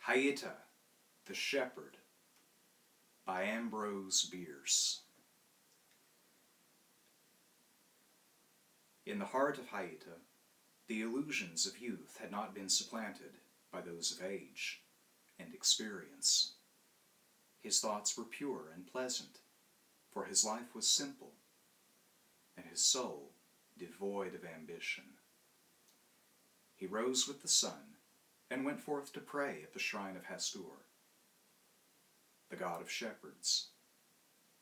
Haïta the Shepherd by Ambrose Bierce. In the heart of Haïta, the illusions of youth had not been supplanted by those of age and experience. His thoughts were pure and pleasant, for his life was simple, and his soul devoid of ambition. He rose with the sun and went forth to pray at the shrine of Hastur, the god of shepherds,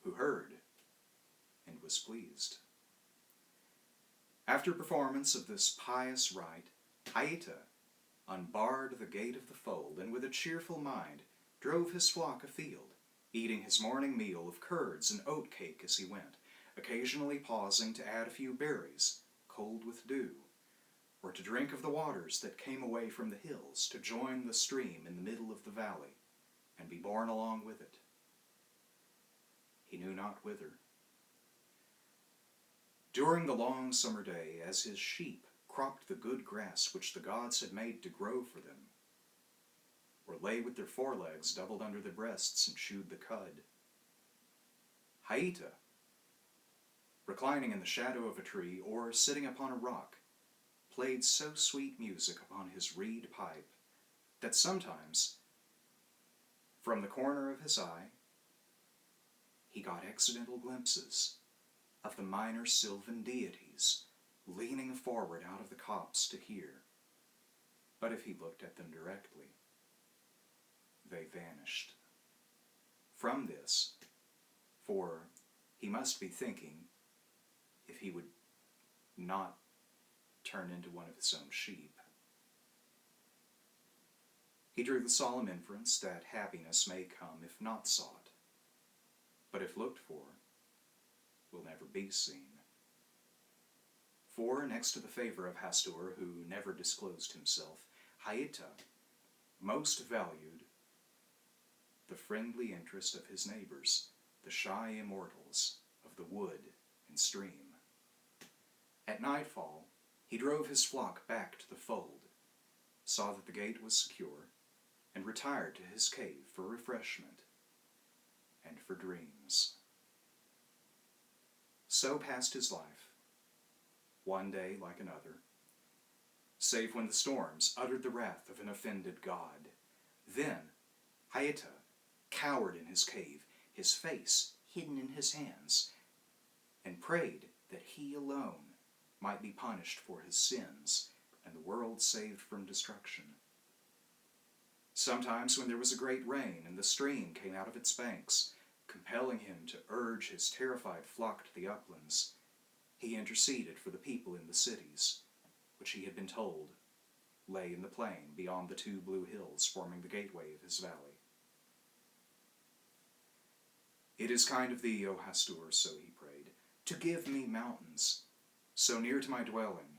who heard and was pleased. After performance of this pious rite, Haïta unbarred the gate of the fold, and with a cheerful mind drove his flock afield, eating his morning meal of curds and oat cake as he went, occasionally pausing to add a few berries, cold with dew, or to drink of the waters that came away from the hills to join the stream in the middle of the valley, and be borne along with it. He knew not whither. During the long summer day, as his sheep cropped the good grass which the gods had made to grow for them, or lay with their forelegs doubled under their breasts and chewed the cud, Haïta, reclining in the shadow of a tree or sitting upon a rock, played so sweet music upon his reed pipe that sometimes, from the corner of his eye, he got accidental glimpses of the minor sylvan deities leaning forward out of the copse to hear. But if he looked at them directly, they vanished. From this, for he must be thinking if he would not turn into one of his own sheep, he drew the solemn inference that happiness may come if not sought, but if looked for, will never be seen. For, next to the favor of Hastur, who never disclosed himself, Haïta most valued the friendly interest of his neighbors, the shy immortals of the wood and stream. At nightfall, he drove his flock back to the fold, saw that the gate was secure, and retired to his cave for refreshment and for dreams. So passed his life, one day like another, save when the storms uttered the wrath of an offended god. Then Haïta cowered in his cave, his face hidden in his hands, and prayed that he alone might be punished for his sins and the world saved from destruction. Sometimes when there was a great rain and the stream came out of its banks, compelling him to urge his terrified flock to the uplands, he interceded for the people in the cities, which he had been told lay in the plain beyond the two blue hills forming the gateway of his valley. It is kind of thee, O Hastur, so he prayed, to give me mountains, so near to my dwelling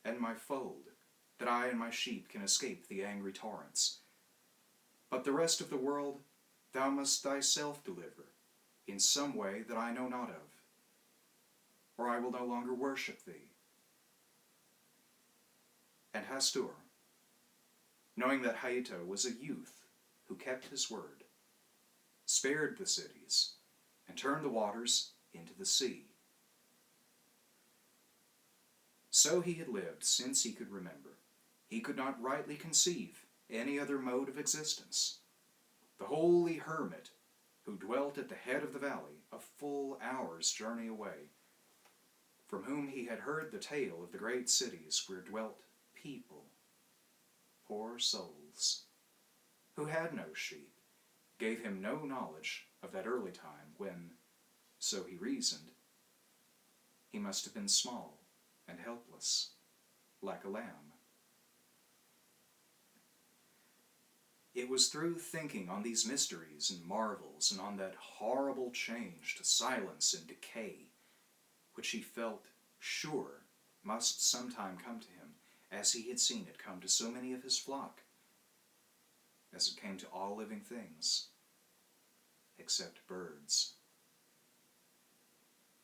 and my fold, that I and my sheep can escape the angry torrents. But the rest of the world thou must thyself deliver, in some way that I know not of, or I will no longer worship thee. And Hastur, knowing that Haïta was a youth who kept his word, spared the cities and turned the waters into the sea. So he had lived since he could remember. He could not rightly conceive any other mode of existence. The holy hermit who dwelt at the head of the valley, a full hour's journey away, from whom he had heard the tale of the great cities where dwelt people, poor souls, who had no sheep, gave him no knowledge of that early time when, so he reasoned, he must have been small and helpless, like a lamb. It was through thinking on these mysteries and marvels, and on that horrible change to silence and decay, which he felt sure must sometime come to him, as he had seen it come to so many of his flock, as it came to all living things, except birds,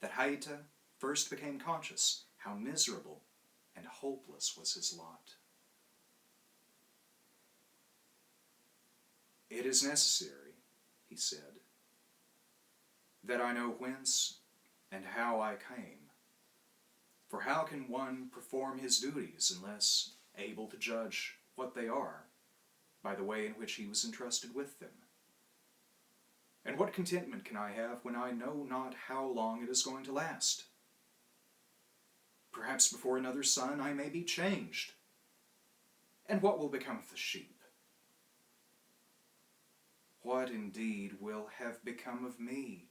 that Haïta first became conscious how miserable and hopeless was his lot. "It is necessary," he said, "that I know whence and how I came. For how can one perform his duties unless able to judge what they are by the way in which he was entrusted with them? And what contentment can I have when I know not how long it is going to last? Perhaps before another sun I may be changed. And what will become of the sheep? What indeed will have become of me?"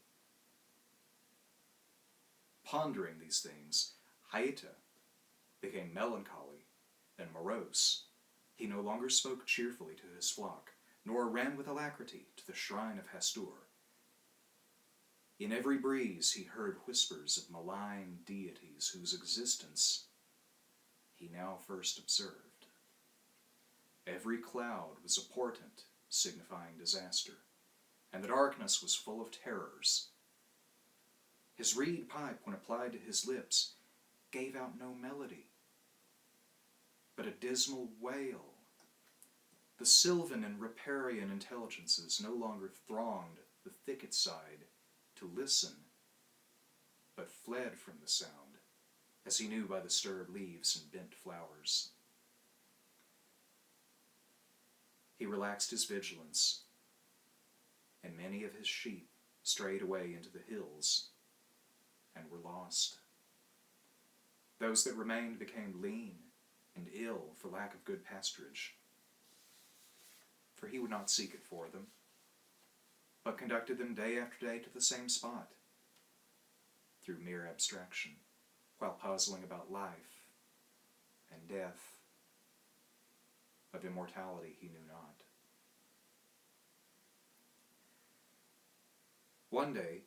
Pondering these things, Haïta became melancholy and morose. He no longer spoke cheerfully to his flock, nor ran with alacrity to the shrine of Hastur. In every breeze he heard whispers of malign deities whose existence he now first observed. Every cloud was a portent signifying disaster, and the darkness was full of terrors. His reed pipe, when applied to his lips, gave out no melody, but a dismal wail. The sylvan and riparian intelligences no longer thronged the thicket side to listen, but fled from the sound, as he knew by the stir of leaves and bent flowers. He relaxed his vigilance, and many of his sheep strayed away into the hills and were lost. Those that remained became lean and ill for lack of good pasturage, for he would not seek it for them, but conducted them day after day to the same spot, through mere abstraction, while puzzling about life and death. Of immortality he knew not. One day,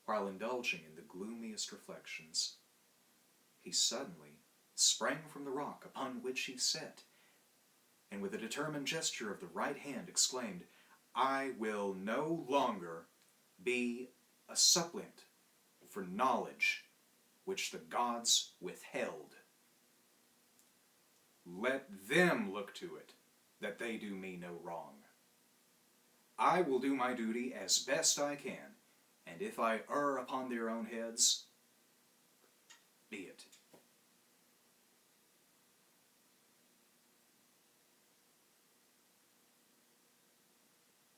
while indulging in the gloomiest reflections, he suddenly sprang from the rock upon which he sat, and with a determined gesture of the right hand exclaimed, "I will no longer be a suppliant for knowledge which the gods withheld. Let them look to it that they do me no wrong. I will do my duty as best I can, and if I err upon their own heads, be it."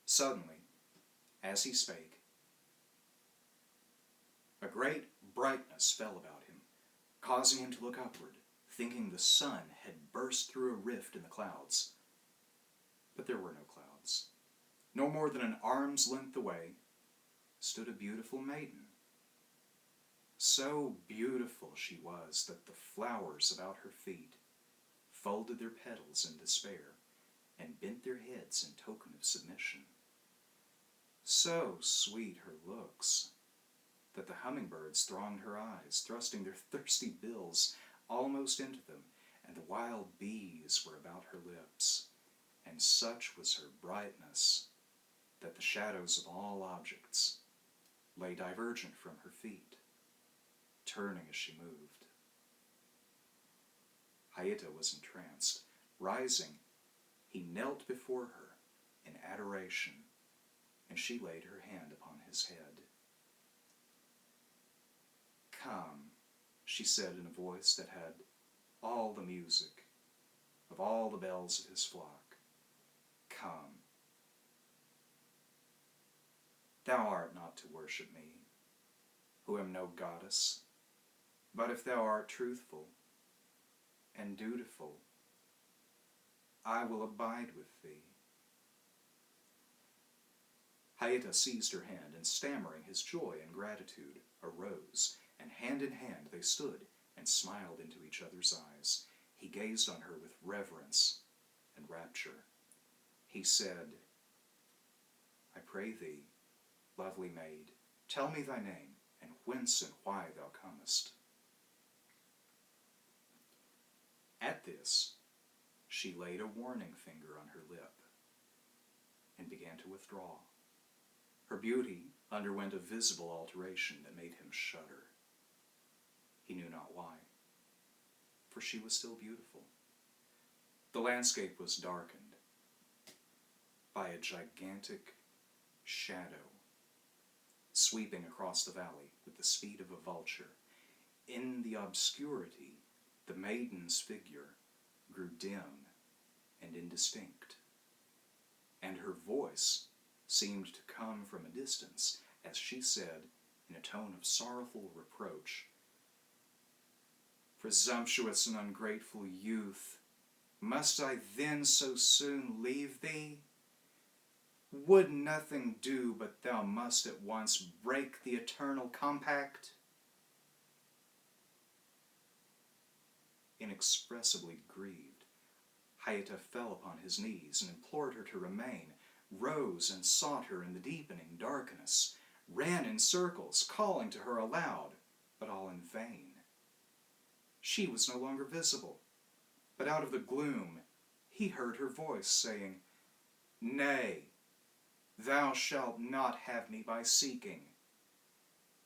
Suddenly, as he spake, a great brightness fell about him, causing him to look upward, thinking the sun had burst through a rift in the clouds. But there were no clouds. No more than an arm's length away stood a beautiful maiden. So beautiful she was that the flowers about her feet folded their petals in despair and bent their heads in token of submission. So sweet her looks that the hummingbirds thronged her eyes, thrusting their thirsty bills almost into them, and the wild bees were about her lips, and such was her brightness that the shadows of all objects lay divergent from her feet, turning as she moved. Haïta was entranced. Rising, he knelt before her in adoration, and she laid her hand upon his head. "Come," she said in a voice that had all the music of all the bells of his flock. "Come. Thou art not to worship me, who am no goddess, but if thou art truthful and dutiful, I will abide with thee." Haïta seized her hand, and stammering his joy and gratitude, arose, and hand in hand they stood and smiled into each other's eyes. He gazed on her with reverence and rapture. He said, "I pray thee, lovely maid, tell me thy name, and whence and why thou comest." At this, she laid a warning finger on her lip, and began to withdraw. Her beauty underwent a visible alteration that made him shudder. He knew not why, for she was still beautiful. The landscape was darkened by a gigantic shadow, sweeping across the valley with the speed of a vulture. In the obscurity, the maiden's figure grew dim and indistinct, and her voice seemed to come from a distance as she said, in a tone of sorrowful reproach, "Presumptuous and ungrateful youth, must I then so soon leave thee? Would nothing do but thou must at once break the eternal compact?" Inexpressibly grieved, Haïta fell upon his knees and implored her to remain, rose and sought her in the deepening darkness, ran in circles, calling to her aloud, but all in vain. She was no longer visible, but out of the gloom he heard her voice saying, "Nay, thou shalt not have me by seeking.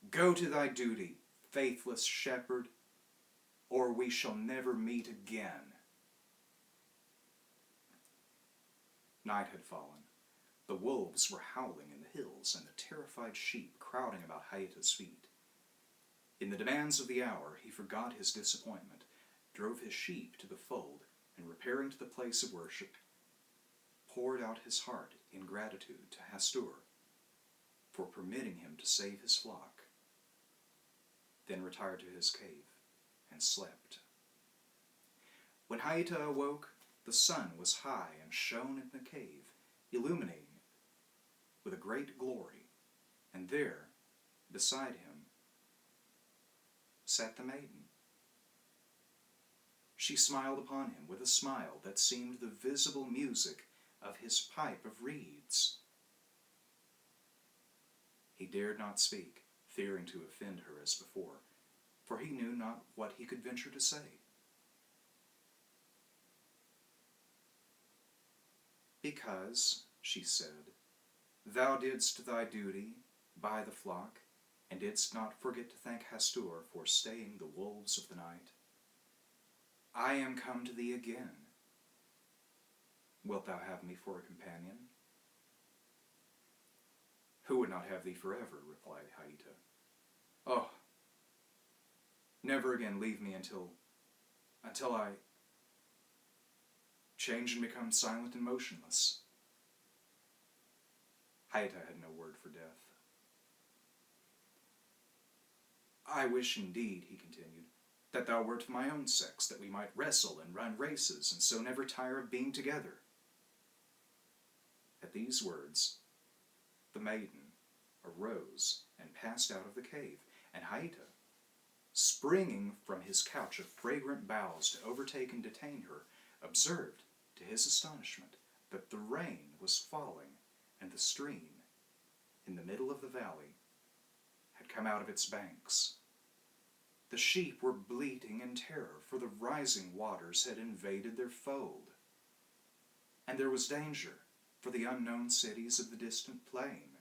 Go to thy duty, faithless shepherd, or we shall never meet again." Night had fallen. The wolves were howling in the hills, and the terrified sheep crowding about Haïta's feet. In the demands of the hour, he forgot his disappointment, drove his sheep to the fold, and repairing to the place of worship, poured out his heart in gratitude to Hastur for permitting him to save his flock, then retired to his cave and slept. When Haïta awoke, the sun was high and shone in the cave, illuminating it with a great glory, and there, beside him, sat the maiden. She smiled upon him with a smile that seemed the visible music of his pipe of reeds. He dared not speak, fearing to offend her as before, for he knew not what he could venture to say. "Because," she said, "thou didst thy duty by the flock, and didst not forget to thank Hastur for staying the wolves of the night, I am come to thee again. Wilt thou have me for a companion?" "Who would not have thee forever?" replied Haïta. "Oh, never again leave me until I change and become silent and motionless." Haïta had no word for death. "I wish indeed," he continued, "that thou wert of my own sex, that we might wrestle and run races, and so never tire of being together." At these words, the maiden arose and passed out of the cave, and Haïta, springing from his couch of fragrant boughs to overtake and detain her, observed, to his astonishment, that the rain was falling, and the stream, in the middle of the valley, had come out of its banks. The sheep were bleating in terror, for the rising waters had invaded their fold, and there was danger for the unknown cities of the distant plain.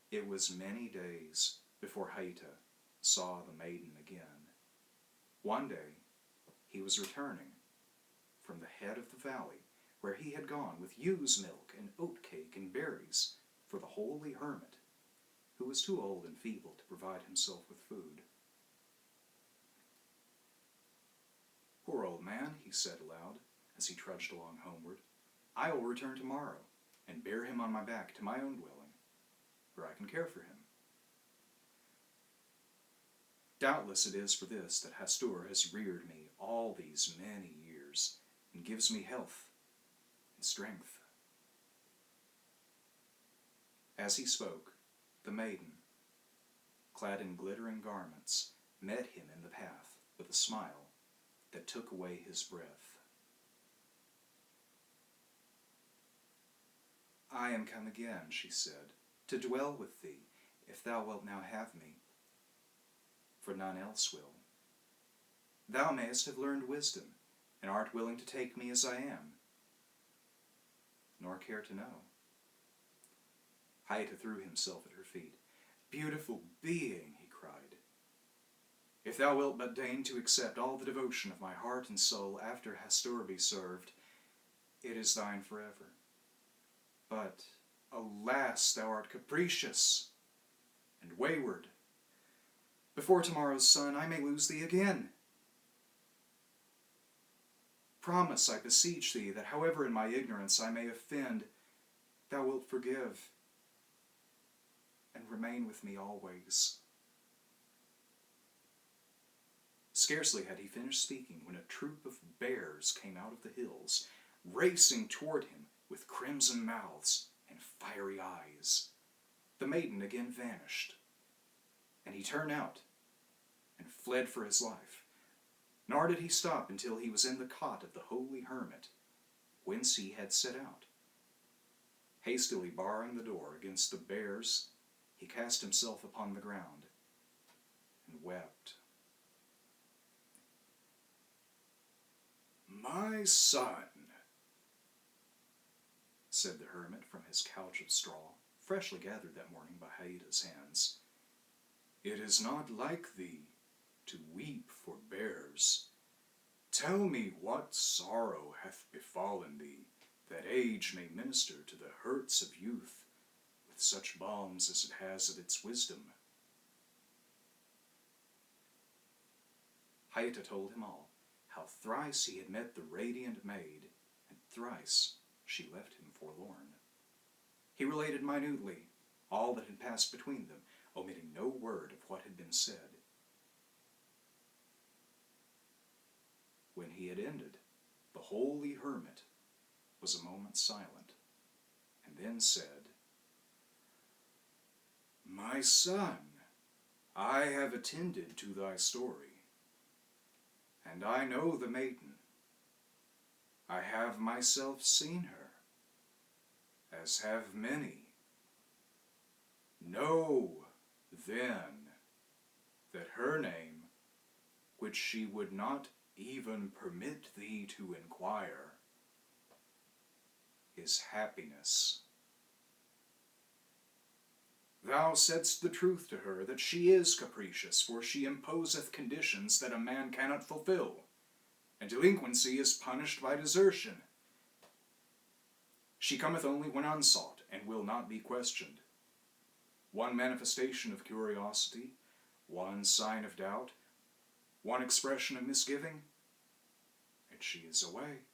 It was many days before Haïta saw the maiden again. One day he was returning from the head of the valley, where he had gone with ewe's milk and oat cake and berries for the holy hermit, who was too old and feeble to provide himself with food. "Poor old man," he said aloud, as he trudged along homeward, "I will return tomorrow, and bear him on my back to my own dwelling, where I can care for him. Doubtless it is for this that Hastur has reared me all these many years, and gives me health and strength." As he spoke, the maiden, clad in glittering garments, met him in the path with a smile that took away his breath. "I am come again," she said, "to dwell with thee, if thou wilt now have me, for none else will. Thou mayest have learned wisdom, and art willing to take me as I am, nor care to know." Haïta threw himself at her feet. "Beautiful being," he cried, If thou wilt but deign to accept all the devotion of my heart and soul after Hastur be served, it is thine forever. But, alas, thou art capricious and wayward. Before tomorrow's sun I may lose thee again. Promise, I beseech thee, that however in my ignorance I may offend, thou wilt forgive and remain with me always. Scarcely had he finished speaking when a troop of bears came out of the hills, racing toward him with crimson mouths and fiery eyes. The maiden again vanished, and he turned out and fled for his life. Nor did he stop until he was in the cot of the holy hermit, whence he had set out. Hastily barring the door against the bears, he cast himself upon the ground and wept. "My son," said the hermit from his couch of straw, freshly gathered that morning by Haïta's hands, "it is not like thee to weep for bears. Tell me what sorrow hath befallen thee, that age may minister to the hurts of youth with such balms as it has of its wisdom." Haïta told him all, how thrice he had met the radiant maid, and thrice she left him forlorn. He related minutely all that had passed between them, omitting no word of what had been said. When he had ended, the holy hermit was a moment silent, and then said, "My son, I have attended to thy story, and I know the maiden. I have myself seen her, as have many. Know, then, that her name, which she would not even permit thee to inquire, is happiness. Thou saidst the truth to her that she is capricious, for she imposeth conditions that a man cannot fulfill, and delinquency is punished by desertion. She cometh only when unsought, and will not be questioned. One manifestation of curiosity, one sign of doubt, one expression of misgiving, and she is away.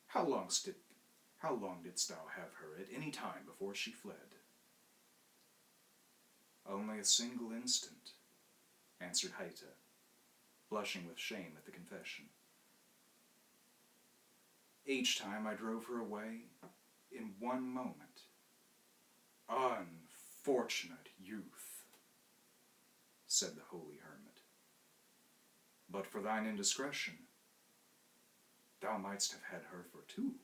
How long didst thou have her at any time before she fled?" "Only a single instant," answered Haïta, blushing with shame at the confession. "Each time I drove her away in one moment." "Unfortunate youth," said the holy hermit. "But for thine indiscretion, thou mightst have had her for two."